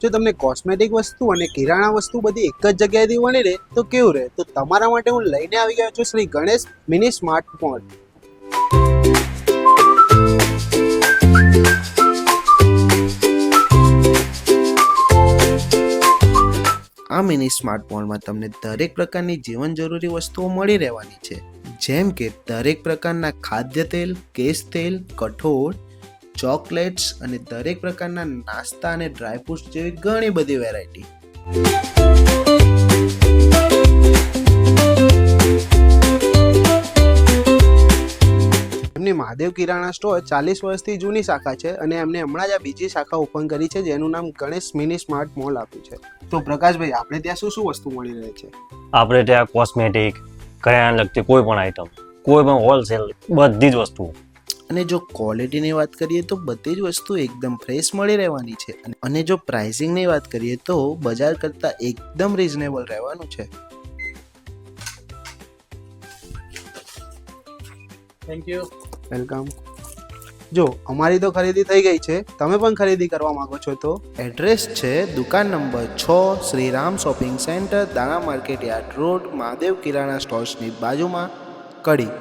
જો તમને કોસ્મેટિક વસ્તુ અને કિરાણા વસ્તુ બધી એક જ જગ્યાએથી મળી રહે તો કેવું રહે? તો તમારા માટે હું લઈને આવી ગયો છું Shri Ganesh mini smart mall. આ મિની સ્માર્ટ મોલમાં તમને દરેક પ્રકારની જીવન જરૂરી વસ્તુઓ મળી રહેવાની છે, જેમ કે દરેક પ્રકારના ખાદ્ય તેલ, કેશ તેલ, કઠોળ, ચોકલેટ્સ અને દરેક પ્રકારના નાસ્તા અને ડ્રાયફ્રૂટ્સ જેવી ઘણી બધી વેરાયટી. એમની મહાદેવ કિરાણા સ્ટોર 40 વર્ષથી જૂની શાખા છે અને એમને હમણાં જ આ બીજી શાખા ઓપન કરી છે જેનું નામ ગણેશ મિની સ્માર્ટ મોલ આપ્યું છે. તો પ્રકાશભાઈ, આપણે ત્યાં શું શું વસ્તુ મળી રહે છે? આપણે ત્યાં કોસ્મેટિક, કરિયાણા લગતી કોઈ પણ આઈટમ, કોઈ પણ હોલસેલ, બધી જ વસ્તુઓ. અને જો ક્વોલિટીની વાત કરીએ તો બધી જ વસ્તુ એકદમ ફ્રેશ મળી રહેવાની છે અને જો પ્રાઇસિંગની વાત કરીએ તો બજાર કરતાં એકદમ રિઝનેબલ રહેવાનું છે. Thank you. વેલકમ. જો અમારી તો ખરીદી થઈ ગઈ છે, તમે પણ ખરીદી કરવા માંગો છો તો એડ્રેસ છે દુકાન number 6, Shriram shopping centre, Dana market yard road, Mahadev Kirana સ્ટોર્સની બાજુમાં, કડી.